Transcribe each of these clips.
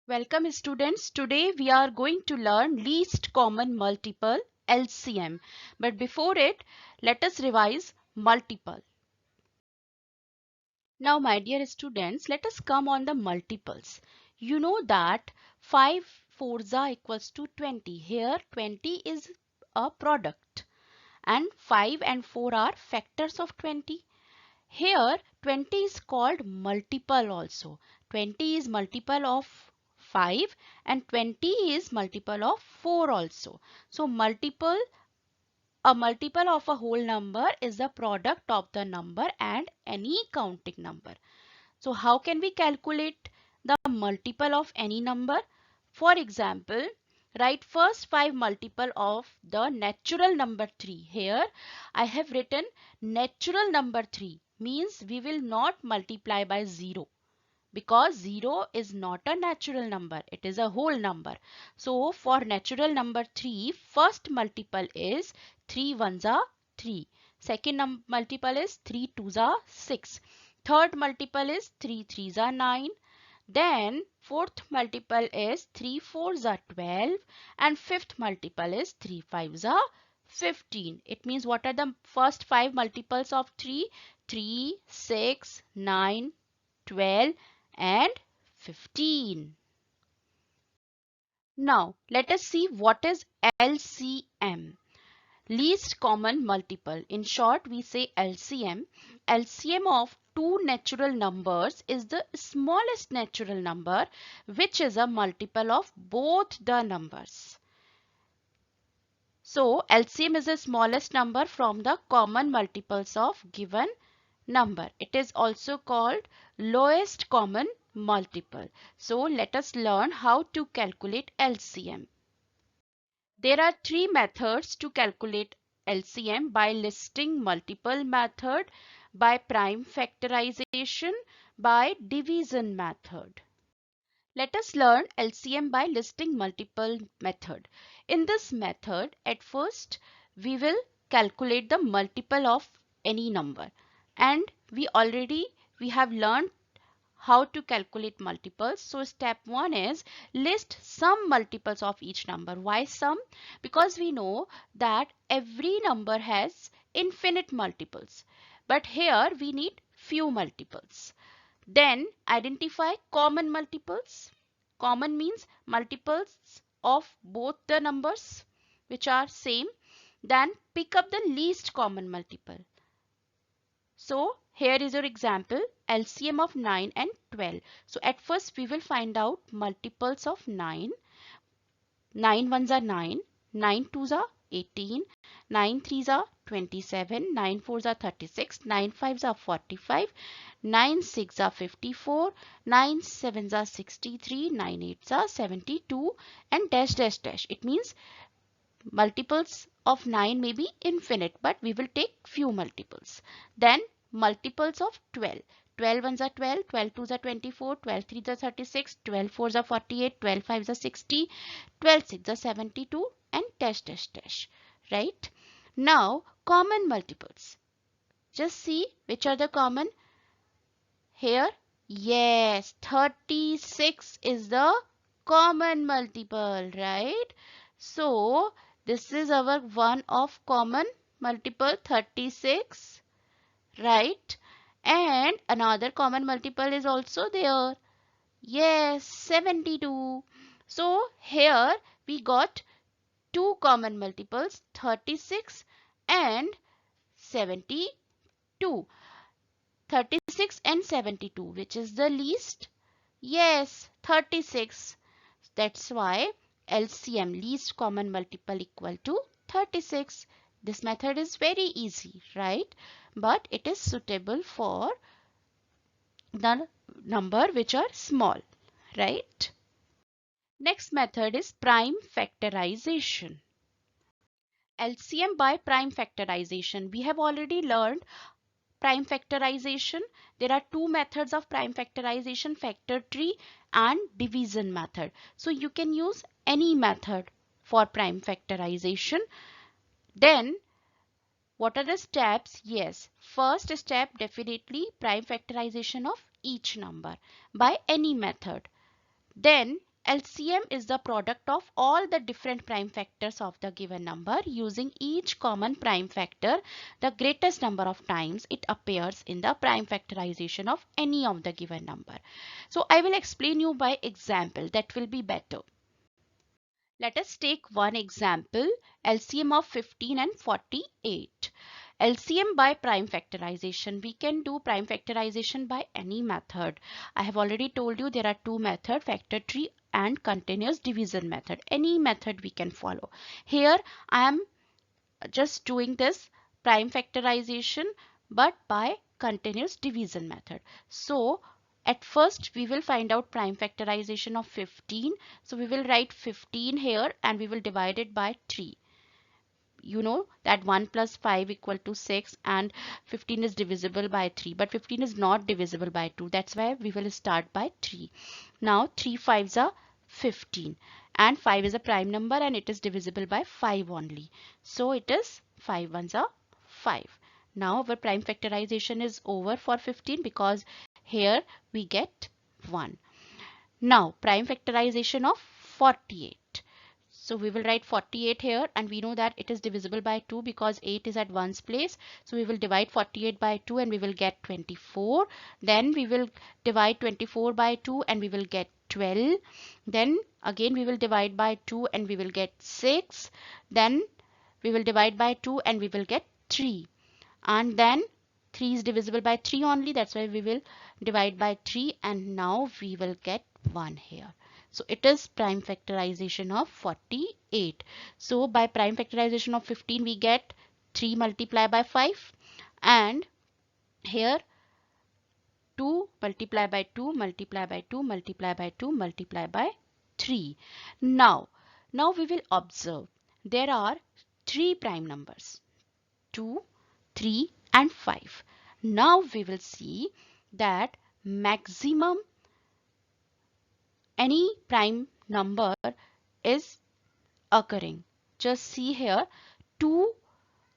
Welcome students. Today we are going to learn least common multiple LCM. But before it, let us revise multiple. Now my dear students, let us come on the multiples. You know that 5 fours are equals to 20. Here 20 is a product and 5 and 4 are factors of 20. Here 20 is called multiple also. 20 is multiple of 5 and 20 is multiple of 4 also. So a multiple of a whole number is the product of the number and any counting number. So how can we calculate the multiple of any number? For example, write first 5 multiple of the natural number 3. Here I have written natural number 3 means we will not multiply by 0 because 0 is not a natural number, it is a whole number. So for natural number 3, first multiple is 3 ones are 3. Second multiple is 3 twos are 6. Third multiple is 3 threes are 9. Then fourth multiple is 3 fours are 12 and fifth multiple is 3 fives are 15. It means what are the first 5 multiples of 3? 3, 6, 9, 12 and 15. Now let us see what is LCM. Least common multiple. In short, we say LCM. LCM of two natural numbers is the smallest natural number which is a multiple of both the numbers. So LCM is the smallest number from the common multiples of given number. It is also called lowest common multiple. So let us learn how to calculate LCM. There are three methods to calculate LCM: by listing multiple method, by prime factorization, by division method. Let us learn LCM by listing multiple method. In this method, at first we will calculate the multiple of any number, and we have learned how to calculate multiples. So step 1 is list some multiples of each number. Why some? Because we know that every number has infinite multiples, but here we need few multiples. Then identify common multiples. Common means multiples of both the numbers which are same. Then pick up the least common multiple. So here is your example, LCM of 9 and 12. So at first we will find out multiples of 9. 9 ones are 9, 9 twos are 18, 9 threes are 27, 9 fours are 36, 9 fives are 45, 9 six are 54, 9 sevens are 63, 9 eights are 72 and dash dash dash. It means multiples of 9 may be infinite, but we will take few multiples. Then multiples of 12. 12 ones are 12, 12 twos are 24, 12 threes are 36, 12 fours are 48, 12 fives are 60, 12 six are 72 and dash dash dash. Right? Now common multiples. Just see which are the common here. Yes, 36 is the common multiple, right? So this is our one of common multiple 36, right? And another common multiple is also there. Yes, 72. So here we got two common multiples 36 and 72. 36 and 72, which is the least? Yes, 36. That's why LCM, least common multiple, equal to 36. This method is very easy, right? But it is suitable for the number which are small, right? Next method is prime factorization. LCM by prime factorization. We have already learned prime factorization. There are two methods of prime factorization: factor tree and division method. So you can use any method for prime factorization. Then what are the steps? Yes, first step definitely prime factorization of each number by any method. Then LCM is the product of all the different prime factors of the given number. Using each common prime factor, the greatest number of times it appears in the prime factorization of any of the given number. So I will explain you by example, that will be better. Let us take one example, LCM of 15 and 48. LCM by prime factorization. We can do prime factorization by any method. I have already told you there are two methods, factor tree and continuous division method. Any method we can follow. Here I am just doing this prime factorization but by continuous division method. So at first we will find out prime factorization of 15. So we will write 15 here and we will divide it by 3. You know that 1 plus 5 equal to 6 and 15 is divisible by 3, but 15 is not divisible by 2. That's why we will start by 3. Now 3 fives are 15 and 5 is a prime number and it is divisible by 5 only. So it is 5 ones are 5. Now our prime factorization is over for 15 because here we get 1. Now prime factorization of 48. So we will write 48 here and we know that it is divisible by 2 because 8 is at 1's place. So we will divide 48 by 2 and we will get 24. Then we will divide 24 by 2 and we will get 12. Then again we will divide by 2 and we will get 6. Then we will divide by 2 and we will get 3. And then 3 is divisible by 3 only. That's why we will divide by 3 and now we will get 1 here. So it is prime factorization of 48. So by prime factorization of 15 we get 3 multiplied by 5 and here 2 multiplied by 2 multiplied by 2 multiplied by 2 multiplied by 3. Now we will observe there are 3 prime numbers 2, 3 and 5. Now we will see that maximum any prime number is occurring. Just see here 2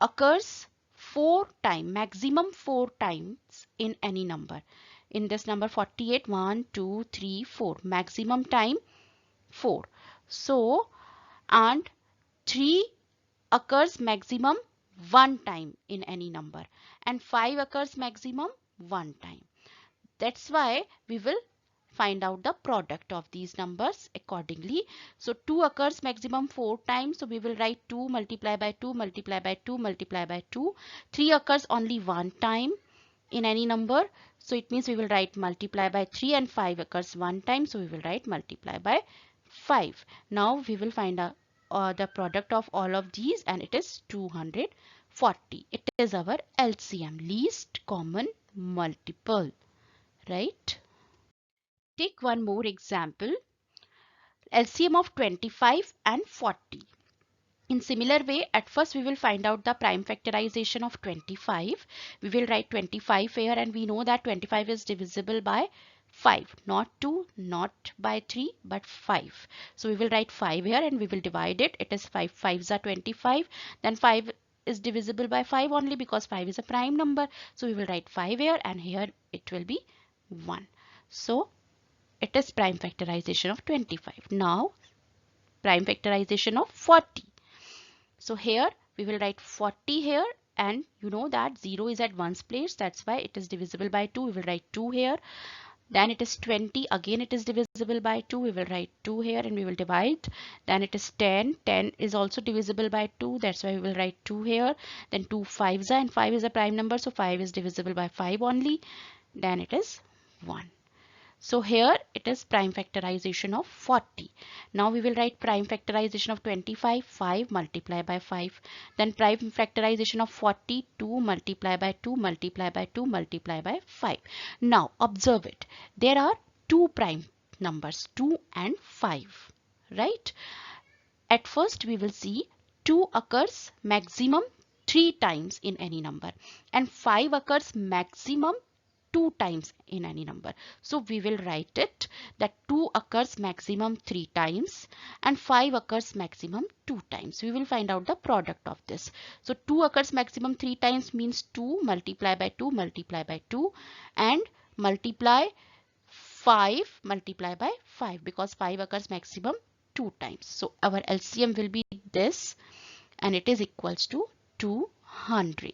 occurs 4 times, maximum 4 times in any number. In this number 48, 1, 2, 3, 4, maximum time 4. So and 3 occurs maximum 1 time in any number and 5 occurs maximum 1 time. That's why we will find out the product of these numbers accordingly. So 2 occurs maximum 4 times. So we will write 2 multiplied by 2 multiplied by 2 multiplied by 2. 3 occurs only 1 time in any number. So it means we will write multiply by 3 and 5 occurs 1 time. So we will write multiply by 5. Now we will find out the product of all of these and it is 240. It is our LCM, least common multiple, right? Take one more example, LCM of 25 and 40. In similar way, at first we will find out the prime factorization of 25. We will write 25 here and we know that 25 is divisible by 5, not 2, not by 3, but 5. So we will write 5 here and we will divide it. It is 5 5s are 25. Then 5 is divisible by 5 only because 5 is a prime number. So we will write 5 here and here it will be 1. So it is prime factorization of 25. Now prime factorization of 40. So here we will write 40 here and you know that 0 is at 1's place. That's why it is divisible by 2. We will write 2 here. Then it is 20. Again it is divisible by 2. We will write 2 here and we will divide. Then it is 10. 10 is also divisible by 2. That's why we will write 2 here. Then 2 5s are and 5 is a prime number. So 5 is divisible by 5 only. Then it is 1. So here it is prime factorization of 40. Now we will write prime factorization of 25, 5 multiplied by 5. Then prime factorization of 40, 2 multiplied by 2 multiplied by 2 multiplied by 5. Now observe it. There are two prime numbers 2 and 5, right? At first we will see 2 occurs maximum 3 times in any number and 5 occurs maximum 2 times in any number. So we will write it that 2 occurs maximum 3 times and 5 occurs maximum 2 times. We will find out the product of this. So 2 occurs maximum 3 times means 2 multiplied by 2 multiplied by 2 and multiply 5 multiplied by 5 because 5 occurs maximum 2 times. So our LCM will be this, and it is equals to 200.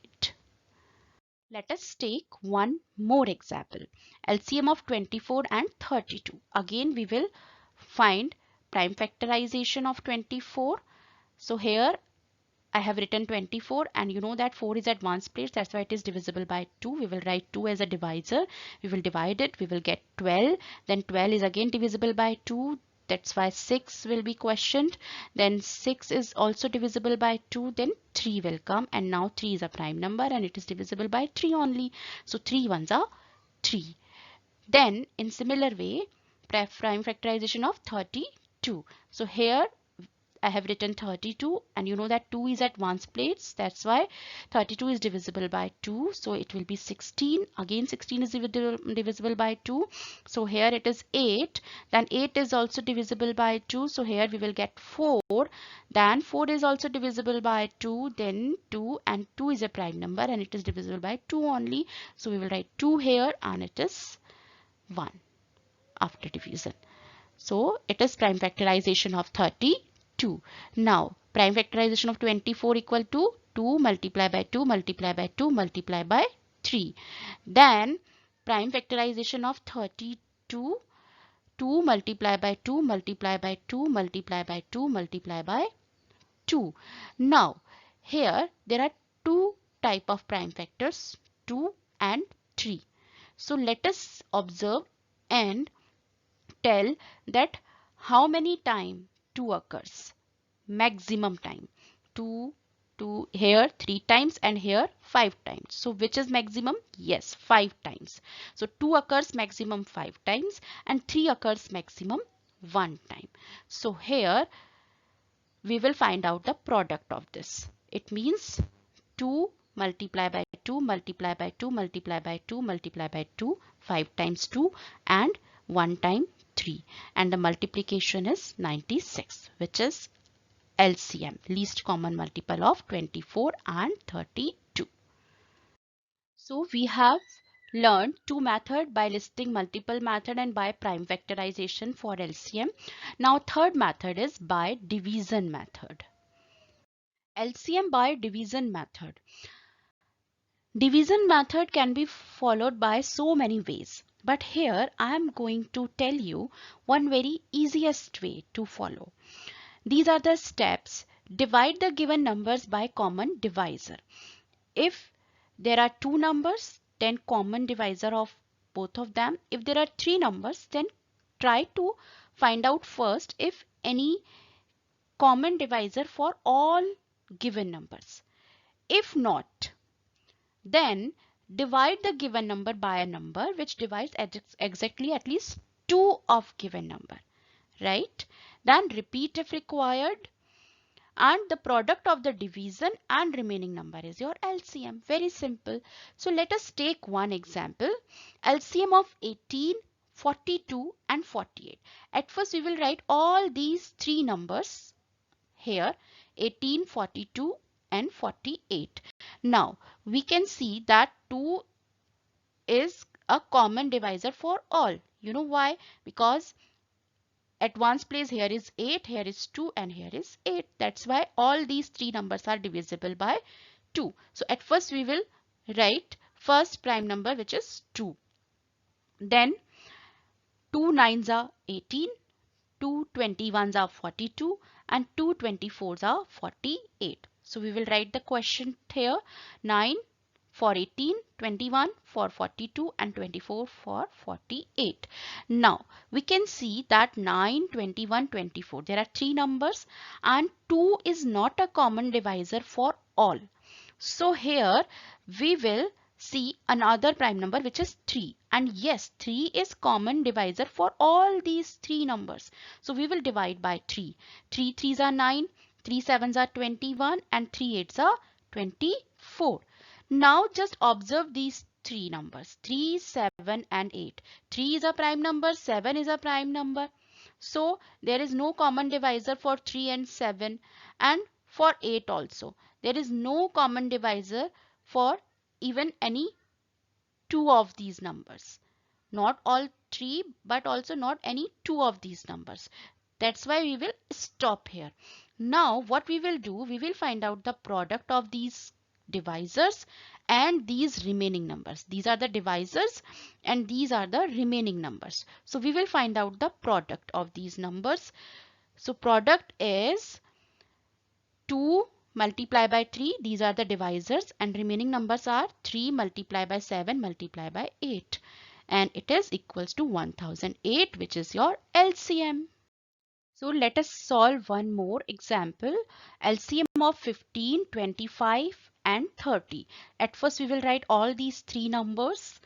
Let us take one more example. LCM of 24 and 32. Again, we will find prime factorization of 24. So here I have written 24, and you know that 4 is at ones place, that's why it is divisible by 2. We will write 2 as a divisor. We will divide it, we will get 12. Then 12 is again divisible by 2. That's why 6 will be questioned. Then 6 is also divisible by 2. Then 3 will come, and now 3 is a prime number and it is divisible by 3 only. So 3 ones are 3. Then in similar way, prime factorization of 32. So here I have written 32, and you know that 2 is at ones place, that's why 32 is divisible by 2, so it will be 16. Again 16 is divisible by 2, so here it is 8. Then 8 is also divisible by 2, so here we will get 4. Then 4 is also divisible by 2, then 2, and 2 is a prime number and it is divisible by 2 only, so we will write 2 here, and it is 1 after division. So it is prime factorization of 32. Now prime factorization of 24 equal to 2 multiply by 2 multiply by 2 multiply by 3. Then prime factorization of 32, 2 multiply by 2 multiply by 2 multiply by 2 multiply by 2. Now here there are two type of prime factors, 2 and 3. So let us observe and tell that how many time 2 occurs. Maximum time. 2 here 3 times and here 5 times. So which is maximum? Yes, 5 times. So 2 occurs maximum 5 times and 3 occurs maximum 1 time. So here we will find out the product of this. It means 2 multiply by 2 multiply by 2 multiply by 2 multiply by 2, 5 times 2, and 1 time 3, and the multiplication is 96, which is LCM, least common multiple of 24 and 32. So we have learned two methods by listing multiple method and by prime factorization for LCM. Now third method is by division method. LCM by division method. Division method can be followed by so many ways, but here I am going to tell you one very easiest way to follow. These are the steps. Divide the given numbers by common divisor. If there are two numbers, then common divisor of both of them. If there are three numbers, then try to find out first if any common divisor for all given numbers. If not, then divide the given number by a number which divides exactly at least two of given number, right? Then repeat if required, and the product of the division and remaining number is your LCM. Very simple. So let us take one example. LCM of 18, 42 and 48. At first we will write all these three numbers here, 18, 42 and 48. Now we can see that 2 is a common divisor for all. You know why? Because at ones place here is 8, here is 2 and here is 8. That's why all these three numbers are divisible by 2. So at first we will write first prime number, which is 2. Then 2 nines are 18, 2 21s are 42 and 2 24s are 48. So we will write the quotient here, 9 for 18, 21 for 42 and 24 for 48. Now we can see that 9, 21, 24. There are three numbers and 2 is not a common divisor for all. So here we will see another prime number, which is 3, and yes, 3 is common divisor for all these three numbers. So we will divide by 3. 3 3s are 9, 3 7s are 21 and 3 8s are 24. Now just observe these three numbers, 3, 7 and 8. 3 is a prime number, 7 is a prime number. So there is no common divisor for 3 and 7, and for 8 also. There is no common divisor for even any two of these numbers. not all 3 but also not any 2 of these numbers. That's why we will stop here. Now what we will do, we will find out the product of these divisors and these remaining numbers. These are the divisors and these are the remaining numbers. So we will find out the product of these numbers. So product is 2 multiplied by 3, these are the divisors, and remaining numbers are 3 multiplied by 7 multiplied by 8, and it is equals to 1008, which is your LCM. So let us solve one more example. LCM of 15, 25 and 30. At first we will write all these three numbers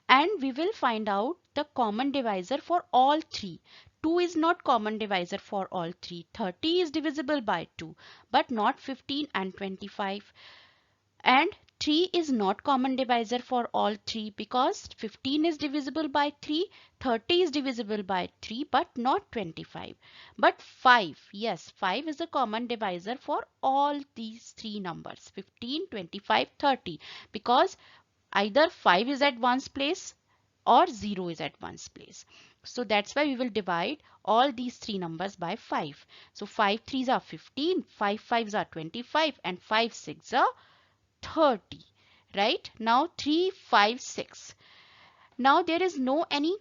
and we will find out the common divisor for all three. 2 is not common divisor for all three. 30 is divisible by 2 but not 15 and 25. And 3 is not common divisor for all 3 because 15 is divisible by 3, 30 is divisible by 3 but not 25. But 5, yes, 5 is a common divisor for all these three numbers 15, 25, 30 because either 5 is at one's place or 0 is at one's place. So that's why we will divide all these three numbers by 5. So 5 threes are 15, 5 fives are 25 and 5 six are 30. Right? Now 3, 5, 6. Now there is no any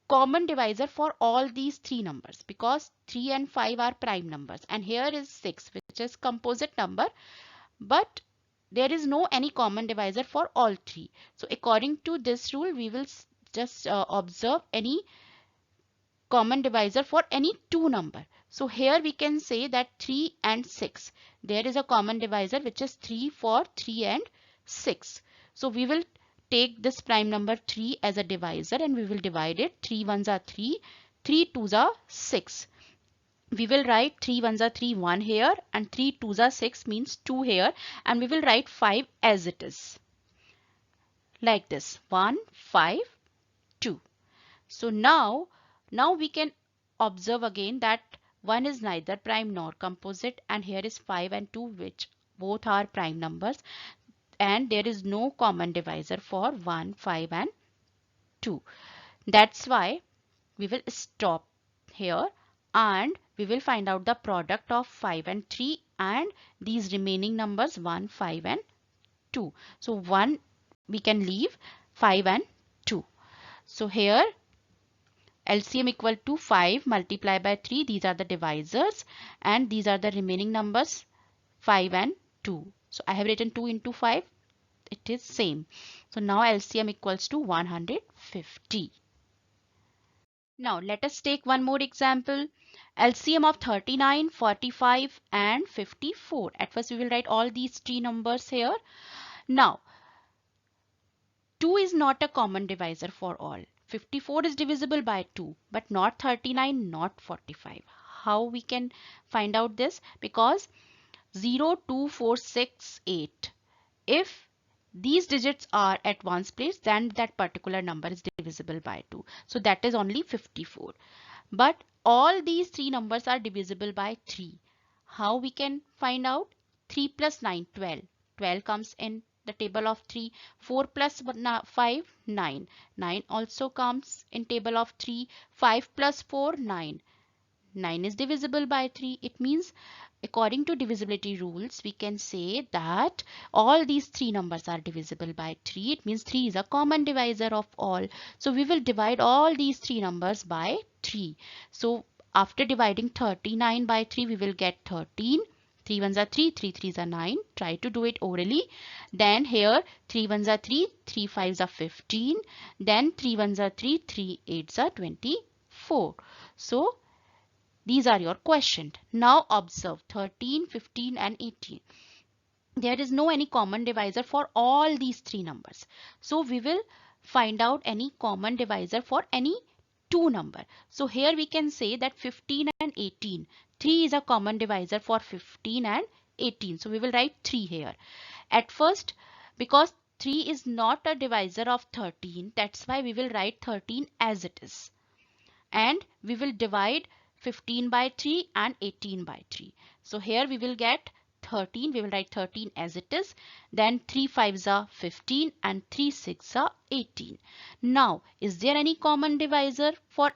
common divisor for all these three numbers because 3 and 5 are prime numbers and here is 6 which is composite number, but there is no any common divisor for all three. So according to this rule we will just observe any common divisor for any two number. So here we can say that 3 and 6. There is a common divisor which is 3 for 3 and 6. So we will take this prime number 3 as a divisor and we will divide it. 3 ones are 3, 3 twos are 6. We will write 3 ones are 3, 1 here and 3 twos are 6 means 2 here, and we will write 5 as it is. Like this, 1, 5, 2. So now we can observe again that 1 is neither prime nor composite and here is 5 and 2 which both are prime numbers and there is no common divisor for 1, 5 and 2. That's why we will stop here and we will find out the product of 5 and 3 and these remaining numbers 1, 5 and 2. So 1 we can leave, 5 and 2. So here LCM equal to 5 multiplied by 3. These are the divisors and these are the remaining numbers 5 and 2. So I have written 2 into 5. It is same. So now LCM equals to 150. Now let us take one more example. LCM of 39, 45 and 54. At first we will write all these three numbers here. Now 2 is not a common divisor for all. 54 is divisible by 2 but not 39, not 45. How we can find out this? Because 0, 2, 4, 6, 8. If these digits are at one's place, then that particular number is divisible by 2. So that is only 54. But all these three numbers are divisible by 3. How we can find out? 3 plus 9, 12. 12 comes in the table of 3. 4 plus 5, 9. 9 also comes in table of 3. 5 plus 4, 9. 9 is divisible by 3. It means according to divisibility rules, we can say that all these three numbers are divisible by 3. It means 3 is a common divisor of all. So we will divide all these three numbers by 3. So after dividing 39 by 3, we will get 13. 3 ones are 3, 3 threes are 9. Try to do it orally. Then here 3 ones are 3, 3 fives are 15. Then 3 ones are 3, 3 eights are 24. So these are your questions. Now observe 13, 15 and 18. There is no any common divisor for all these three numbers. So we will find out any common divisor for any two number. So here we can say that 15 and 18. 3 is a common divisor for 15 and 18. So we will write 3 here. At first, because 3 is not a divisor of 13, that's why we will write 13 as it is. And we will divide 15 by 3 and 18 by 3. So here we will get 13, we will write 13 as it is. Then 3 5s are 15 and 3 6 are 18. Now, is there any common divisor for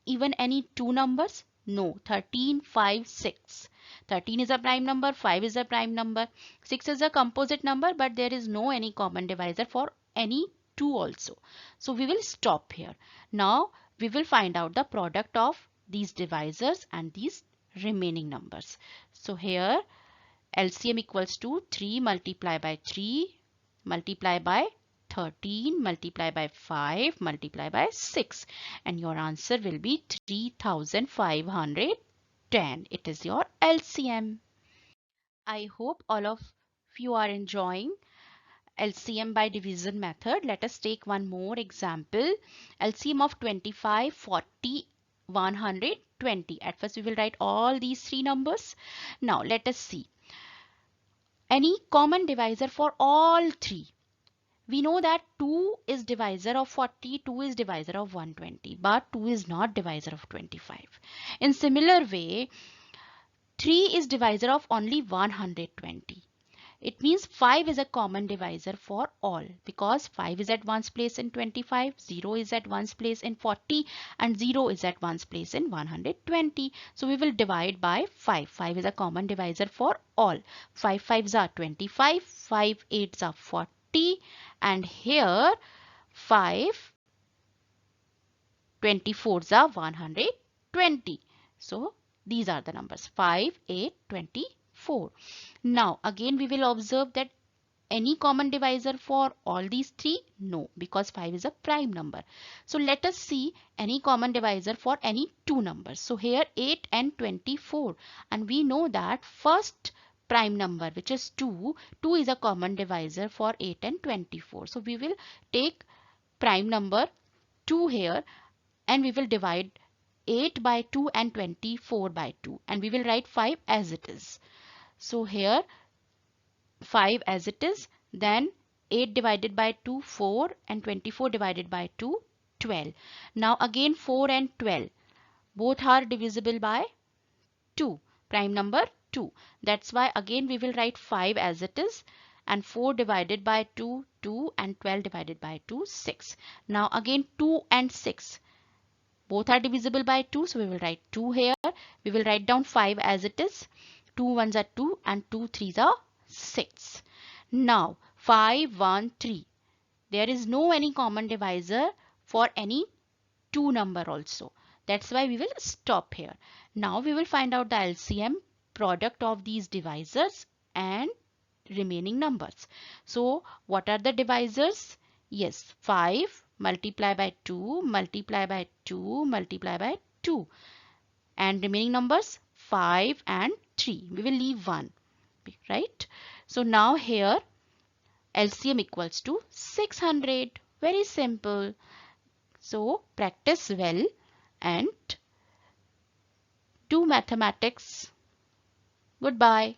even any two numbers? No. 13, 5, 6. 13 is a prime number, 5 is a prime number, 6 is a composite number, but there is no any common divisor for any two also. So we will stop here. Now we will find out the product of these divisors and these remaining numbers. So here LCM equals to 3 multiply by 3 multiply by 13 multiply by 5 multiply by 6, and your answer will be 3510. It is your LCM. I hope all of you are enjoying LCM by division method. Let us take one more example. LCM of 25, 40, 120. At first we will write all these three numbers. Now let us see. Any common divisor for all three. We know that 2 is divisor of 40, 2 is divisor of 120, but 2 is not divisor of 25. In similar way, 3 is divisor of only 120. It means 5 is a common divisor for all, because 5 is at one's place in 25, 0 is at one's place in 40, and 0 is at one's place in 120. So we will divide by 5. 5 is a common divisor for all. 5 5s are 25, 5 8s are 40, and here 5 24s are 120. So these are the numbers 5, 8, 24. Now again we will observe that any common divisor for all these three? No, because 5 is a prime number. So let us see any common divisor for any two numbers. So here 8 and 24, and we know that first prime number, which is 2 is a common divisor for 8 and 24. So we will take prime number 2 here and we will divide 8 by 2 and 24 by 2, and we will write 5 as it is. So here 5 as it is, then 8 divided by 2 4, and 24 divided by 2 12. Now again 4 and 12 both are divisible by 2, prime number 2. That's why again we will write 5 as it is, and 4 divided by 2 2, and 12 divided by 2 6. Now again 2 and 6 both are divisible by 2, so we will write 2 here. We will write down 5 as it is. 2 1s are 2 and 2 3s are 6. Now 5 1 3. There is no any common divisor for any two number also. That's why we will stop here. Now we will find out the LCM, product of these divisors and remaining numbers. So what are the divisors? Yes, 5 multiply by 2 multiply by 2 multiply by 2, and remaining numbers 5 and 3. We will leave 1, right? So now here LCM equals to 600. Very simple. So practice well and do mathematics. Goodbye.